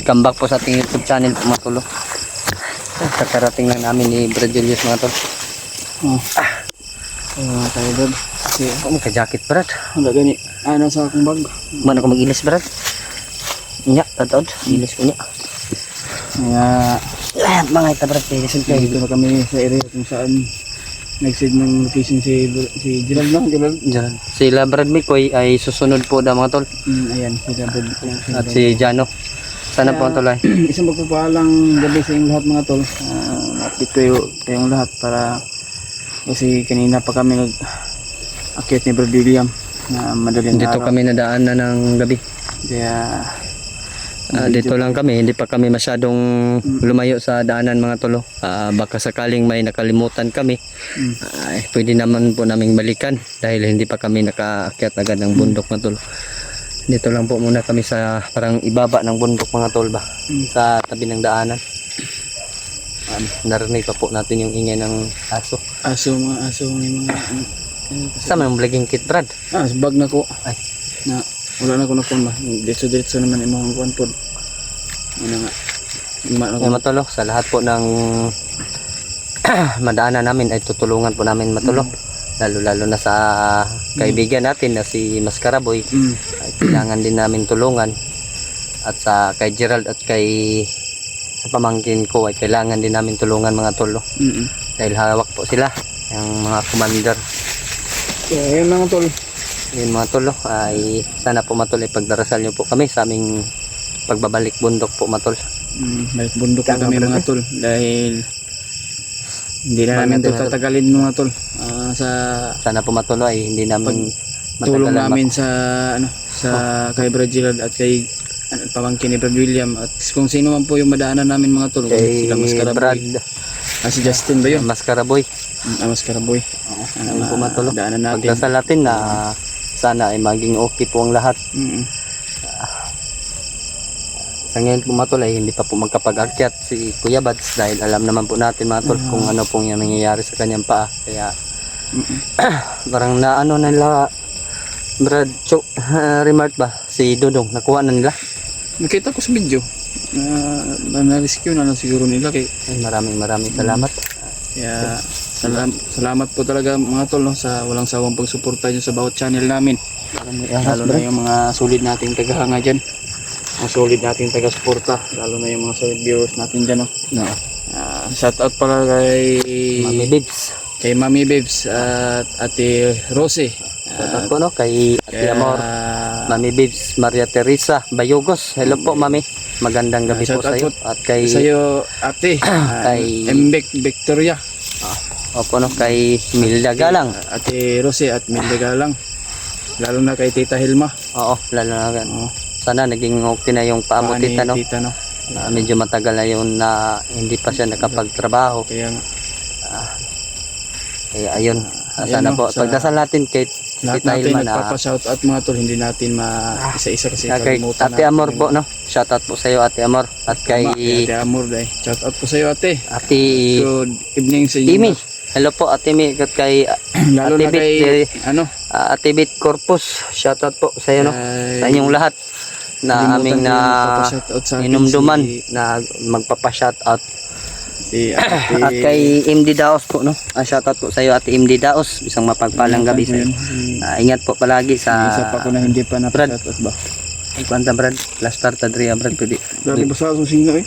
Welcome back po sa ating YouTube channel po mga tol. Kakarating lang namin ni Brad Julius mga tol. Tayo Brad. Kasi Magka-jacket Brad. wala gani. Ano sa akong bag. Mano ko mag-ilis Brad? Nya, tatod. Ilis ko nya. Kaya Lahat mga ita Brad. Ilis ko dito na kami sa area kung saan nag-save ng location si Gerald na. Diyan. Sila Brad Mikoy ay susunod po na mga tol. Ayan, si Brad. At si Jano. Sana po ang tol ay. Isang magpapalang gabi sa inyong lahat mga tol. Update kayong lahat para kasi kanina pa kami nag-akyat ni Brad William na madaling Dito araw. kami nadaan na ng gabi. Kaya Dito lang kami, hindi pa kami masyadong lumayo sa daanan mga tolo. Baka sakaling may nakalimutan kami, pwede naman po naming balikan dahil hindi pa kami nakaakyat agad ng bundok mga tol. Dito lang po muna kami sa parang ibaba ng bundok mga tol ba, sa tabi ng daanan. Narinig pa po natin yung ingay ng aso. mga aso may mga Sama ng vlogging kit Brad. sa bag na ko. Ay. Na wala na ko na kun ba. Diretso naman imong kuan pod. Ano nga. Ay matulog sa lahat po ng madaanan namin ay tutulungan po namin matulog. Lalo na sa kaibigan natin na si Mascaraboy. Ay kailangan din namin tulungan. At sa kay Gerald at kay sa pamangkin ko ay kailangan din namin tulungan mga tolo. Dahil hawak po sila yung mga commander. Kaya yun mga tol. Yun mga tolo ay sana po matol ay pagdarasal nyo po kami sa aming pagbabalik bundok po matol. Balik bundok na kami mga tol dahil hindi na namin ito tatagalin mga tol. Sana po matol ay hindi namin Tulong namin sa kay Brad Gerald at kay pamangkin ni Brad William at kung sino man po yung madaanan namin mga tol. Kay Sila Mascaraboy. Brad Si Justin ba yun? Mascaraboy. Mascaraboy. Ayun po matulog. Daanan natin. Pagdasal natin na sana ay maging okay po ang lahat. Sa ngayon po matol ay hindi pa po magkapag-akyat si Kuya Bads dahil alam naman po natin mga tol kung ano pong yung nangyayari sa kanyang paa. Kaya parang na ano nila Brad remark ba si Dodong nakuha na nila. Nakita ko sa video na-rescue na siguro nila kay Maraming salamat. kaya salamat po talaga mga tol sa walang sawang pagsuporta nyo sa bawat channel namin. Lalo na yung mga solid nating tagahanga dyan, mga solid nating taga-suporta, lalo na yung mga solid viewers natin dyan. Shout out pala kay Mami Babes at Ate Rose. Shout out po no kay Ate Amor, Mami Babes, Maria Teresa Bayogos. Hello po Mami, magandang gabi po sa iyo. At kay sa'yo Ate kay Mbek Victoria. Opo no kay Milda Galang. Ate Rose at Milda Galang. Lalo na kay Tita Hilma. Oo, lalo na sana naging okay na yung paa mo tita no. Medyo matagal na yun na hindi pa siya nakapagtrabaho. Kaya ayun, sana po pagdasal natin kay lahat Tita natin Hilma na nagpapa-shoutout mga tol, hindi natin isa-isa kasi kay Ate Amor po no. Shoutout po sa iyo Ate Amor at kay Ate Amor dai. Shoutout po sa iyo Ate. Ate Good evening sa inyo. Timi. Hello po Ate Mi at kay lalo Ate na kay Ate Bit Corpus. Shoutout po sa iyo no. Sa inyong lahat na aming na inumduman na magpapa-shoutout. At kay MD Daos po no. Shoutout po sa iyo Ate MD Daos, isang mapagpalang gabi sa iyo. Ingat po palagi sa isa pa ko na hindi pa na-shoutout ba. Kwanta Brad, last start Adria Brad pwede. Dali basa ako singa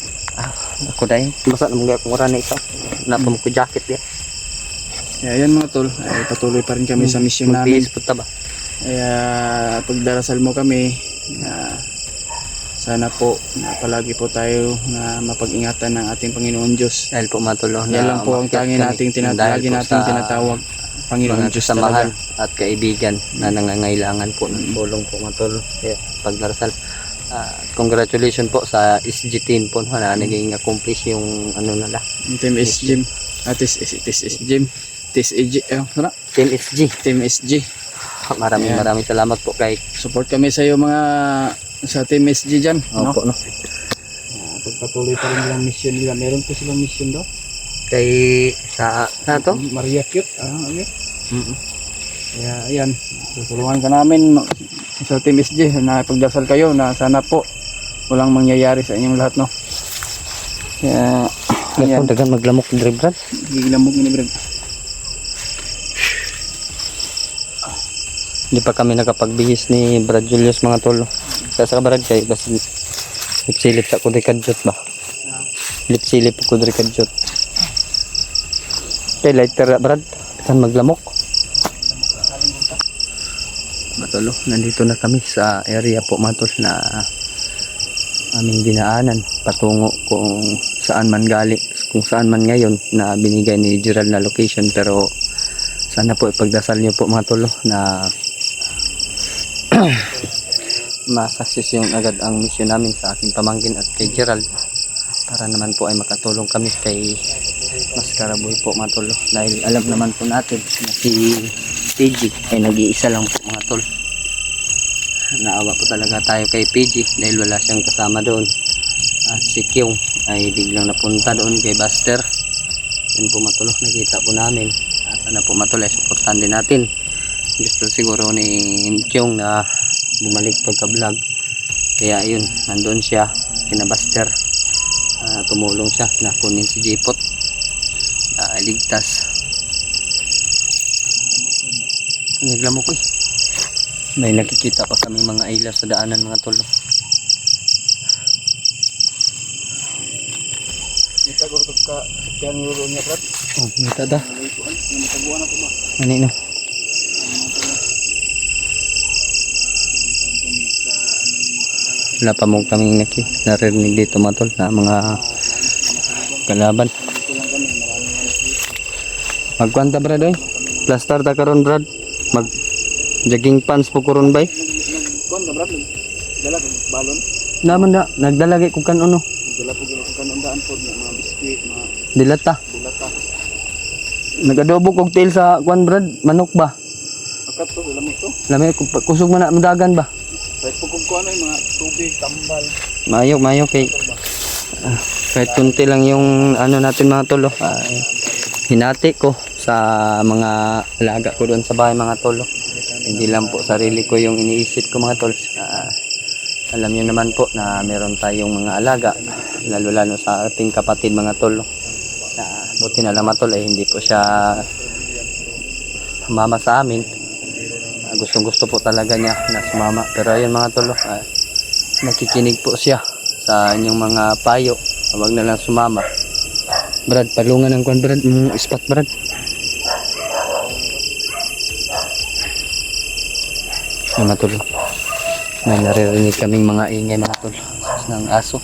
Ako dai, basa na mga kung rani ito. Napam ko jacket ya. Ayan mga tol, ay patuloy pa rin kami sa mission namin. Punta ba? Kaya pagdarasal mo kami sana po na palagi po tayo na mapag-ingatan ng ating Panginoon Diyos. Dahil po matuloy na yan lang po ang tangi nating tinatawag Panginoon Diyos samahan talaga. At kaibigan na nangangailangan po ng tulong po matuloy. Kaya pagdarasal. Congratulations po sa SG team po na naging accomplish yung ano nila. Team SG. Team SG. Team SG. Maraming salamat po kay support kami sa iyo mga sa Team SG dyan. Opo no. Pagpatuloy pa rin yung mission nila. Meron po silang mission do. Kay sa to? Maria Cute. Okay. Kaya ayan, tutulungan ka namin sa Team SG na pagdasal kayo na sana po walang mangyayari sa inyong lahat, no? Kaya Ayan. Dagan maglamok diri Brad. gigilamog ni Brad. Hindi pa kami nakapagbihis ni Brad Julius mga tol. Kasa ka Brad kay basi lipsilip sa ko kadyot ba. Lipsilip ko diri kadyot. Kay lighter Brad kan maglamok. Matolo, nandito na kami sa area po matol na aming dinaanan patungo kung saan man kung saan man ngayon na binigay ni Gerald na location, pero sana po ipagdasal niyo po mga tolo na ma-success yung agad ang mission namin sa aking pamangkin at kay Gerald, para naman po ay makatulong kami kay Maskaraboy po mga tolo, dahil alam naman po natin na si PG ay nag-iisa lang po mga tol. Naawa po talaga tayo kay PG dahil wala siyang kasama doon, at si Kyung ay biglang napunta doon kay Buster. Yan po matulog, nakita po namin. At sana po matulog ay supportan din natin. Gusto siguro ni Kyung na bumalik pagka vlog, kaya yun, nandun siya kina Buster. Tumulong siya na kunin si Jipot, ligtas. Naglamok ko may nakikita pa kami mga ilaw sa daanan mga tolo. Kita ko ka kaya nuro niya Brad. Oh, kita da. Nataguan na po ba? Ani no. Wala pa mo kaming narinig dito mga tol na mga kalaban. Magkwanta Brad oy. Plaster ta karon Brad. Mag jogging pants po karon bay. Kon ka Brad, dala ko balon. Naman na nagdalagay ko kan ano. Dala ko kanundaan po mga biskwit, mga Dilata. bulata. Nagadobo kog tail sa kwan Brad, manok ba? Akat to, lamay to. Lamay kusog man na madagan ba? Kahit po kung kuha na yung mga tubig, tambal. Mayo kay kahit kunti lang yung ano natin mga tolo. Hinati ko sa mga alaga ko doon sa bahay mga tolo. Hindi lang po sarili ko yung iniisip ko mga tol. Alam niyo naman po na meron tayong mga alaga, lalo sa ating kapatid mga tolo. Buti na lang mga tol ay hindi po siya mama sa amin. Gustong-gusto po talaga niya na sumama. Pero ayun mga tolo, nakikinig po siya sa inyong mga payo. Huwag na lang sumama. Brad, palungan ng kwan Brad, spot Brad. Ay mga tolo, may naririnig kaming mga ingay mga tolo ng aso.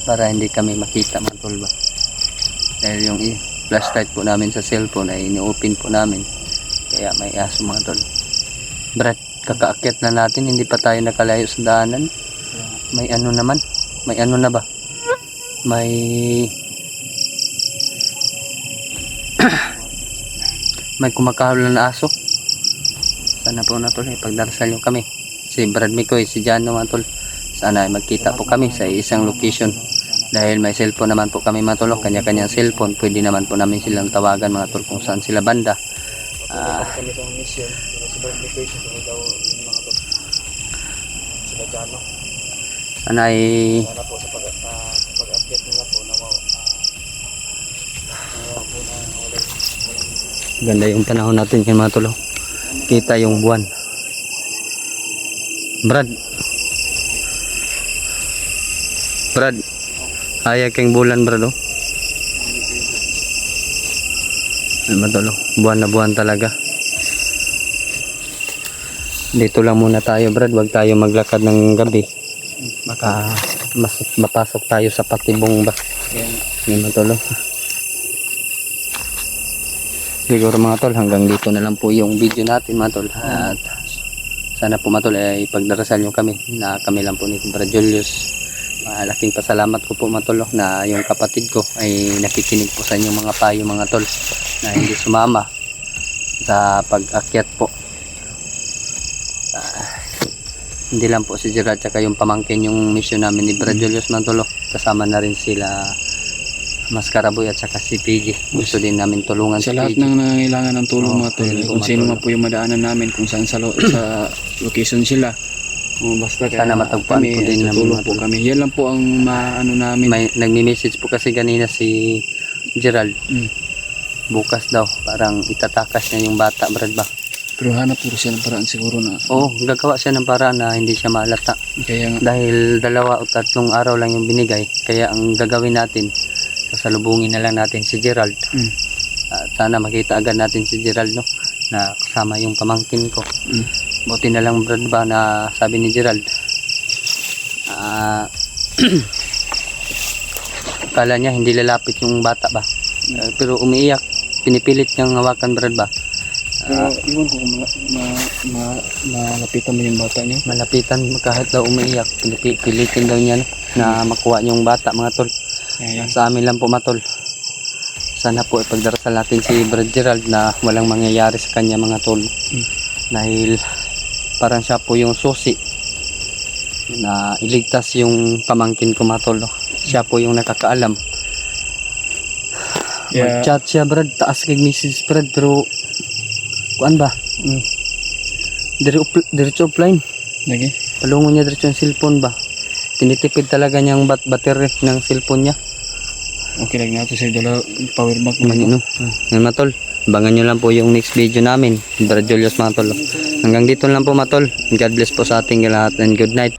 Para hindi kami makita mga tol ba. Dahil yung flashlight po namin sa cellphone ay ini-open po namin. Kaya may aso mga tol. Brad, kakaakyat na natin, hindi pa tayo nakalayo sa daanan. May ano naman, may ano na ba? May may kumakahulan na aso. Sana po na tol, ipagdarasal nyo kami. Si Brad Mikoy, si Jano mga tol. Sana ay magkita po kami sa isang location. Dahil may cellphone naman po kami mga tol, kanya-kanyang cellphone. Pwede naman po namin silang tawagan mga tol kung saan sila banda. Kami itong mission, pero sa birthday ko ito daw yung mga to. Sila Jano. Sana ay Sana po sa pag-akyat nila po na ganda yung panahon natin yung mga tol. Kita yung buwan. Brad, hayag kang bulan Brad oh. Ay matolo, buwan na buwan talaga. Dito lang muna tayo Brad, wag tayo maglakad ng gabi. Baka mas mapasok tayo sa patibong ba. Yan matolo. Siguro mga tol, hanggang dito na lang po yung video natin mga tol. At sana po mga tol ay pagdarasal nyo kami na kami lang po ni Brad Julius. Malaking pasalamat ko po mga tol na yung kapatid ko ay nakikinig po sa inyong mga payo mga tol, na hindi sumama sa pag-akyat po. Hindi lang po si Gerard tsaka yung pamangkin yung mission namin ni Brad Julius mga tol. Kasama na rin sila Mas Karaboy at saka si PG. Gusto din namin tulungan Sa si lahat PG. ng nangangailangan ng tulong Oo, mga tol, ayun po, kung sino mga man po yung madaanan namin, kung saan sa location sila. Basta Sana matagpuan po din namin, tutulong mga po tol. kami. Yan lang po ang maano namin. May nagmi-message po kasi kanina si Gerald. Mm. Bukas daw, parang itatakas niya yung bata, Brad ba? Pero hanap po siya ng paraan siguro na. Oo, gagawa siya ng paraan na hindi siya malata. Kaya nga, Dahil 2 o 3 araw lang yung binigay, kaya ang gagawin natin, sasalubungin na lang natin si Gerald. mm, At sana makita agad natin si Gerald, no, na kasama yung pamangkin ko. mm, Buti na lang, Brad ba, na sabi ni Gerald, akala niya hindi lalapit yung bata ba. Pero umiiyak, pinipilit niyang hawakan, Brad ba. pero iwan ko kung malapitan mo yung bata niyo. Malapitan kahit daw umiiyak, pilitin daw niya, no, na makuha yung bata, mga tol. Kaya yan. Sa amin lang po, matol. Sana po ipagdarasal natin si Brad Gerald na walang mangyayari sa kanya, mga tol. Dahil parang siya po yung susi na iligtas yung pamangkin ko, mga tol, no? Siya po yung nakakaalam. Yeah. Mag-chat siya, Brad, taas kay Mrs. Brad, pero kuan ba? Mm. Diretso offline. Lagi. Palungon niya diretso yung cellphone ba? Tinitipid talaga niyang battery ng cellphone niya. Okay lang natin sa dala power bank mo. Yan, no? Yan, matol. Abangan nyo lang po yung next video namin. Brad Julius, matol. Hanggang dito lang po, matol. God bless po sa ating lahat and good night.